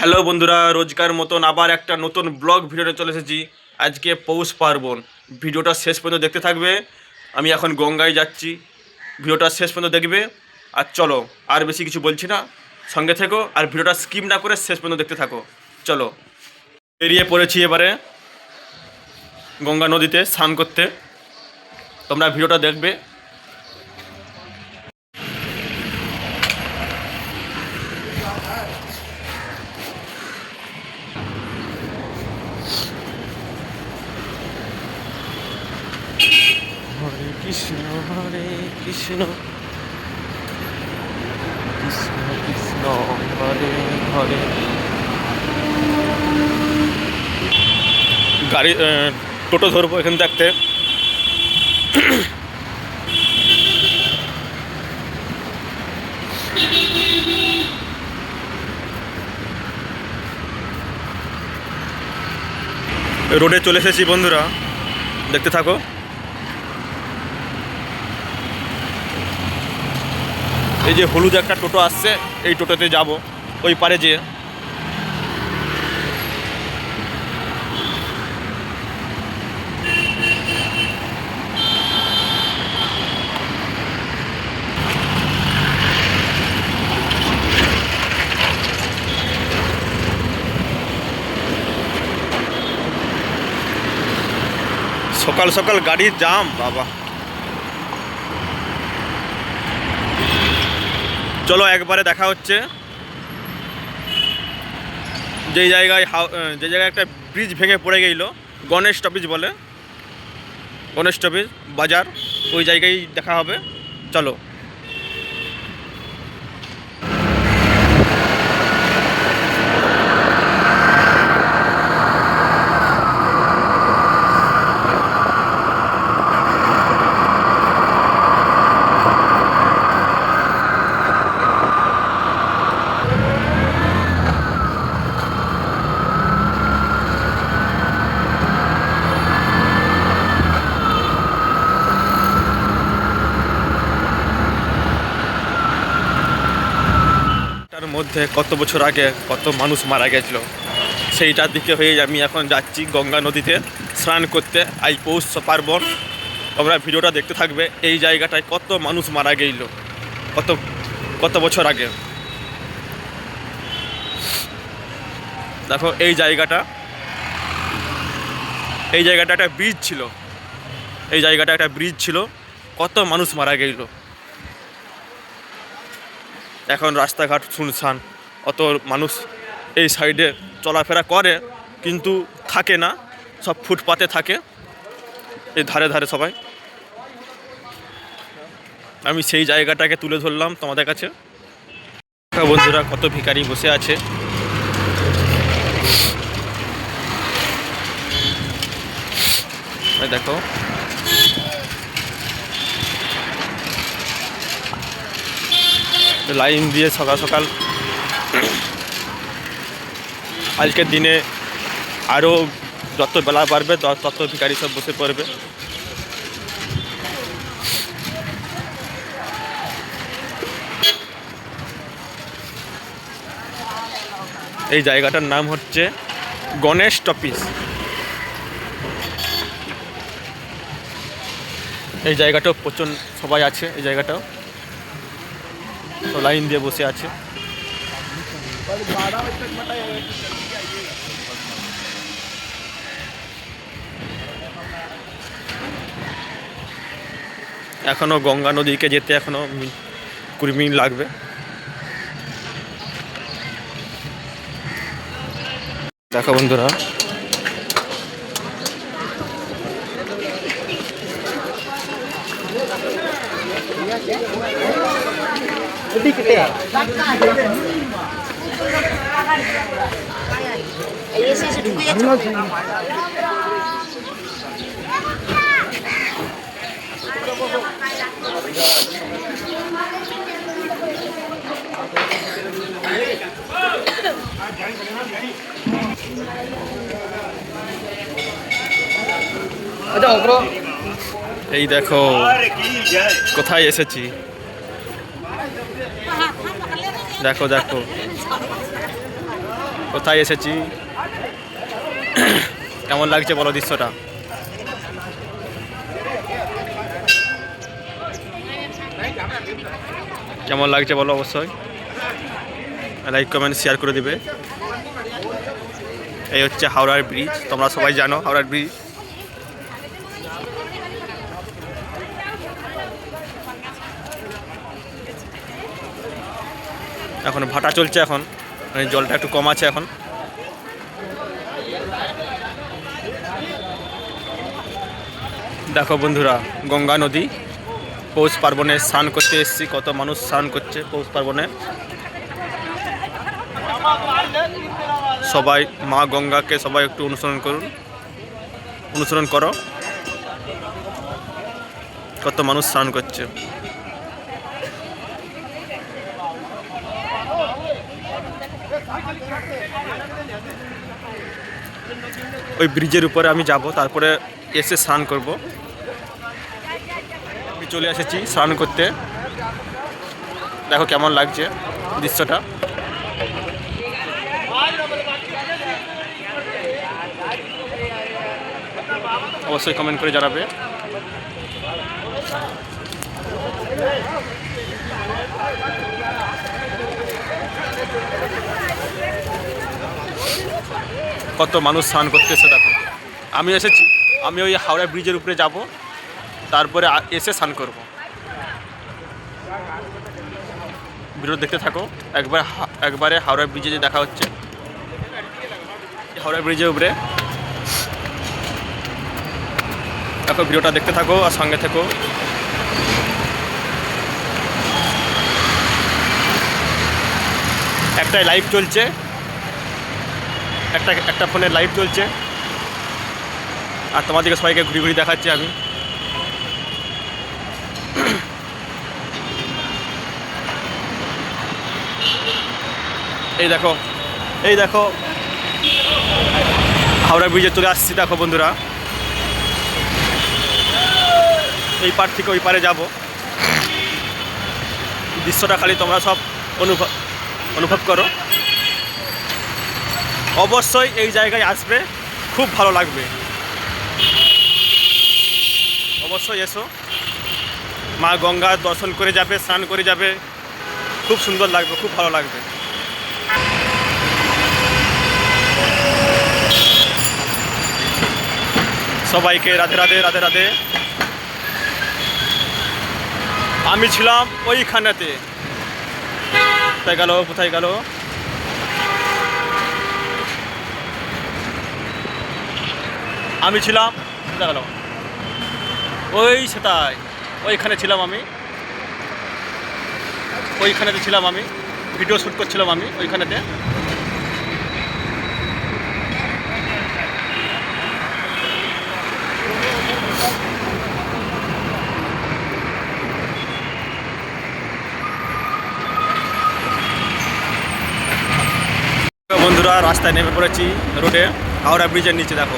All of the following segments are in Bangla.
হ্যালো বন্ধুরা, রোজকার মতন আবার একটা নতুন ব্লগ ভিডিওতে চলে এসেছি। আজকে পৌষ পার্বণ। ভিডিওটা শেষ পর্যন্ত দেখতে থাকবে। আমি এখন গঙ্গায় যাচ্ছি, ভিডিওটা শেষ পর্যন্ত দেখবে। আর চলো, আর বেশি কিছু বলছি না, সঙ্গে থেকো আর ভিডিওটা স্কিপ না করে শেষ পর্যন্ত দেখতে থাকো। চলো, বেরিয়ে পড়েছি এবারে গঙ্গা নদীতে স্নান করতে। তোমরা ভিডিওটা দেখবে। হরে কৃষ্ণ কৃষ্ণ কৃষ্ণ হরে হরে। গাড়ি টোটো ধরবো এখান থাকতে। রোডে চলে এসেছি বন্ধুরা, দেখতে থাকো। এই যে হলুদ একটা টোটো আসছে, এই টোটোতে যাব ওই পারে যেয়ে। সকাল সকাল গাড়ির জাম বাবা। চলো একবারে দেখা হচ্ছে। যে জায়গায় একটা ব্রিজ ভেঙে পড়ে গেল, গণেশ স্টপেজ বলে, গণেশ স্টপেজ বাজার, ওই জায়গায় দেখা হবে। চলো। তার মধ্যে কত বছর আগে কত মানুষ মারা গেছিল, সেইটার দিকে হয়ে আমি এখন যাচ্ছি গঙ্গা নদীতে স্নান করতে। আজ পৌষ পার্বণ। তোমরা ভিডিওটা দেখতে থাকবে। এই জায়গাটায় কত মানুষ মারা গেল কত কত বছর আগে। দেখো এই জায়গাটা একটা ব্রিজ ছিল। এই জায়গাটা একটা ব্রিজ ছিল, কত মানুষ মারা গেল। এখন রাস্তাঘাট শুনশান, অত মানুষ এই সাইডে চলাফেরা করে কিন্তু থাকে না, সব ফুটপাতে থাকে এই ধারে ধারে সবাই। আমি সেই জায়গাটাকে তুলে ধরলাম তোমাদের কাছে। বন্ধুরা, কত ভিখারি বসে আছে। দেখো লাইন দিয়ে সকাল সকাল। আজকের দিনে আরও যত বেলা বাড়বে তত ভিখারি সব বসে পড়বে। এই জায়গাটার নাম হচ্ছে গণেশ স্টপেজ। এই জায়গাটাও প্রচুর সবাই আছে। এই জায়গাটাও লাইন দিয়ে বসে আছে। এখনো গঙ্গা নদীকে যেতে এখনো 20 মিনিট লাগবে। দেখো বন্ধুরা, এই দেখো কোথায় এসেছি। দেখো দেখো কোথায় এসেছি, কেমন লাগছে বলো দৃশ্যটা। কেমন লাগছে বলো অবশ্যই লাইক কমেন্ট শেয়ার করে দিবে। এই হচ্ছে হাওড়ার ব্রিজ, তোমরা সবাই জানো হাওড়ার ব্রিজ। এখন ভাটা চলছে, এখন জলটা একটু কম আছে এখন। দেখো বন্ধুরা, গঙ্গা নদী, পৌষ পার্বণে স্নান করতে এসেছি। কত মানুষ স্নান করছে পৌষ পার্বণে। সবাই মা গঙ্গাকে সবাই একটু অনুসরণ করো। কত মানুষ স্নান করছে। ওই ব্রিজের উপরে আমি যাব, তারপরে এসে স্নান করব। আমি চলে এসেছি স্নান করতে। দেখো কেমন লাগছে দৃশ্যটা। অবশ্যই কমেন্ট করে জানাবে। কত মানুষ স্নান করতেছে দেখো। আমি এসেছি, আমি ওই হাওড়া ব্রিজের উপরে যাব, তারপরে এসে স্নান করব। ভিডিও দেখতে থাকো। একবারে হাওড়া ব্রিজে যে দেখা হচ্ছে, হাওড়া ব্রিজের উপরে দেখো। ভিডিওটা দেখতে থাকো আর সঙ্গে থেকো। একটাই লাইভ চলছে, একটা ফোনে লাইভ চলছে, আর তোমাদেরকে সবাইকে ঘুরি ঘুরি দেখাচ্ছি আমি। এই দেখো হাওড়া ব্রিজে চলে আসছি। দেখো বন্ধুরা, এই পার থেকে ওই পারে যাব। দৃশ্যটা খালি তোমরা সব অনুভব করো। অবশ্যই এই জায়গায় আসবে, খুব ভালো লাগবে। অবশ্যই এসো, মা গঙ্গার দর্শন করে যাবে, স্নান করে যাবে, খুব সুন্দর লাগবে, খুব ভালো লাগবে। সবাইকে রাধে রাধে, রাধে রাধে। আমি ছিলাম ওইখানেতে, কোথায় গেল আমি ছিলাম, গেল ওই সেটাই, ওইখানে ছিলাম আমি, ওইখানেতে ছিলাম আমি, ভিডিও শ্যুট করছিলাম আমি ওইখানেতে। বন্ধুরা, রাস্তায় নেমে পড়েছি রোডে, হাওড়া ব্রিজের নিচে। দেখো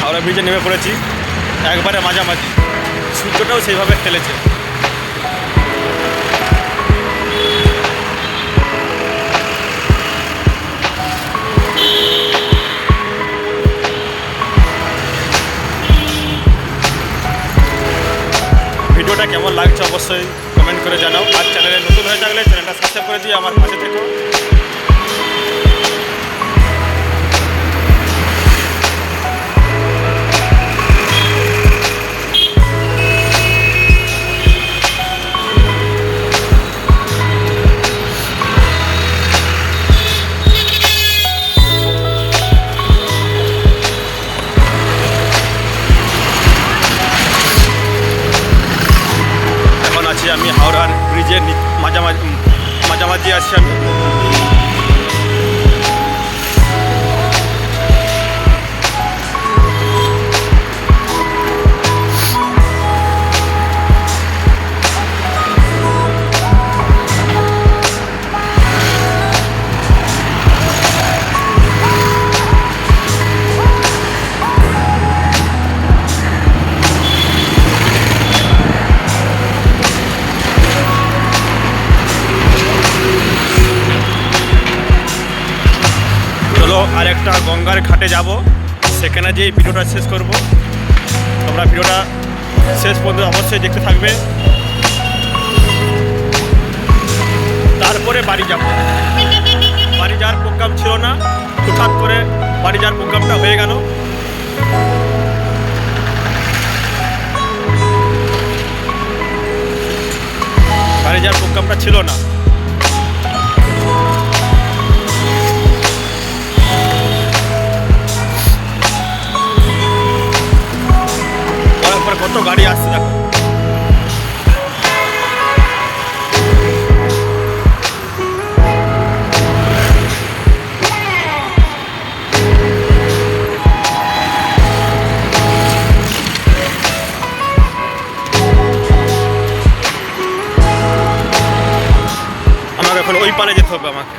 হাওড়া ব্রিজে নেমে পড়েছি, একবারে মাঝামাঝি। সূর্যটাও সেইভাবে খেলেছে। ভিডিওটা কেমন লাগছে অবশ্যই কমেন্ট করে জানাও। আর চ্যানেলে নতুন হয়ে থাকলে চ্যানেলটা সাবস্ক্রাইব করে দিয়ে আমার পাশে থেকো। আমি হাওড়ার ব্রিজের মাঝামাঝি আছি আমি। একটা গঙ্গার ঘাটে যাব, সেখানে যেই ভিডিওটা শেষ করব। তোমরা ভিডিওটা শেষ পর্যন্ত অবশ্যই দেখতে থাকবে। তারপরে বাড়ি যাব। বাড়ি যাওয়ার প্রোগ্রাম ছিল না, হঠাৎ করে বাড়ি যাওয়ার প্রোগ্রামটা হয়ে গেল। বাড়ি যাওয়ার প্রোগ্রামটা ছিল না। কত গাড়ি আসছে দেখো। আমাকে এখন ওই পারে যেতে হবে আমাকে।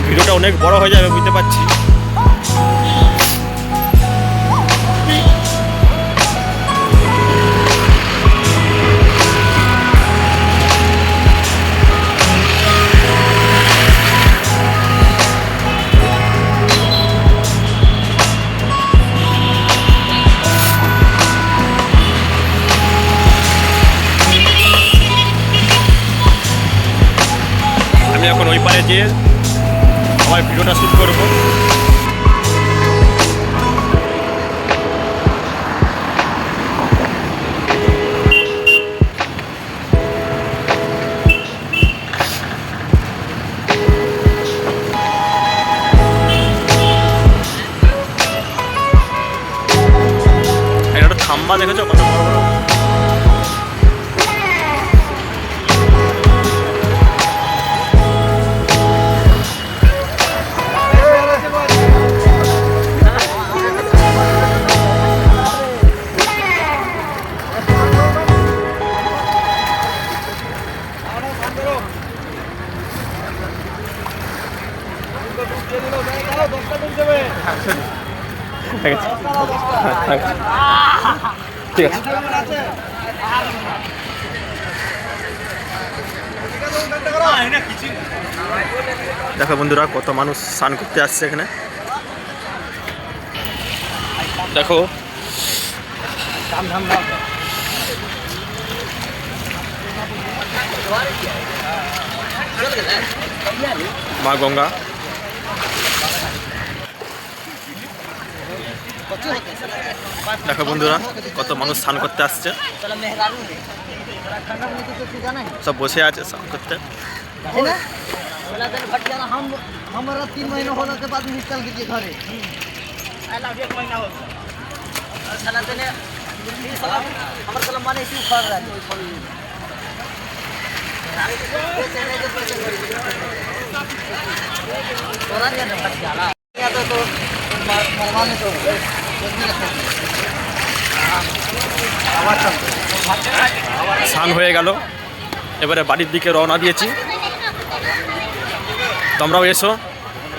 ভিডিওটা অনেক বড় হয়ে যাবে বুঝতে পারছি। আমি এখন ওই পারে যেয়ে আমার ভিডিওটা শ্যুট করবো। একটা থাম্বা দেখেছো কত বড় বড়। ঠিক আছে। দেখো বন্ধুরা কত মানুষ স্নান করতে আসছে এখানে। দেখো মা গঙ্গা। দেখো বন্ধুরা কত মানুষ স্নান করতে আসছে, সব বসে আছে স্নান করতে। हमारा 3 महीना होने के बाद निकल गए घरे। हमारे साला माने इसी उखाड़ रहा है। স্নান হয়ে গেল, এবারে বাড়ির দিকে রওনা দিয়েছি। তোমরাও এসো,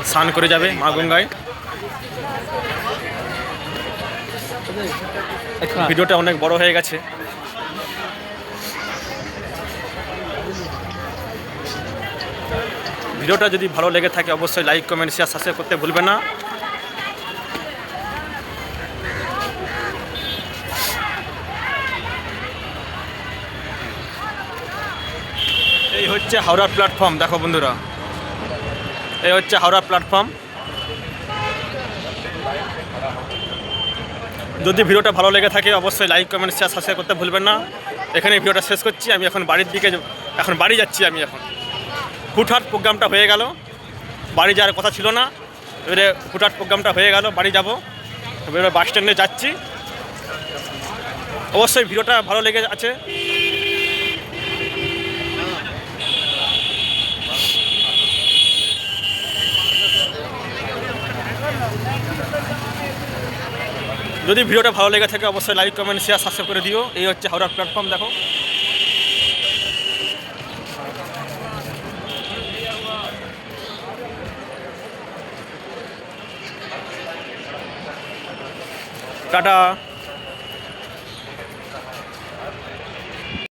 স্নান করে যাবে মা গঙ্গায়। ভিডিওটা অনেক বড় হয়ে গেছে। ভিডিওটা যদি ভালো লেগে থাকে অবশ্যই লাইক কমেন্ট শেয়ার সাবস্ক্রাইব করতে ভুলবে না। এই হচ্ছে হাওড়া প্ল্যাটফর্ম। দেখো বন্ধুরা এই হচ্ছে হাওড়া প্ল্যাটফর্ম। যদি ভিডিওটা ভালো লেগে থাকে অবশ্যই লাইক কমেন্ট শেয়ার সাবস্ক্রাইব করতে ভুলবেন না। এখানে ভিডিওটা শেষ করছি। আমি এখন বাড়ির দিকে, এখন বাড়ি যাচ্ছি। আমি এখন হুটহাট প্রোগ্রামটা হয়ে গেল, বাড়ি যাওয়ার কথা ছিল না, এবারে হুটহাট প্রোগ্রামটা হয়ে গেল, বাড়ি যাব। এবারে বাস স্ট্যান্ডে যাচ্ছি। অবশ্যই ভিডিওটা ভালো লেগে আছে। যদি ভিডিওটা ভালো লেগে থাকে অবশ্যই লাইক কমেন্ট শেয়ার সাবস্ক্রাইব করে দিও। এই হচ্ছে হাওড়া প্ল্যাটফর্ম। দেখো টাটা।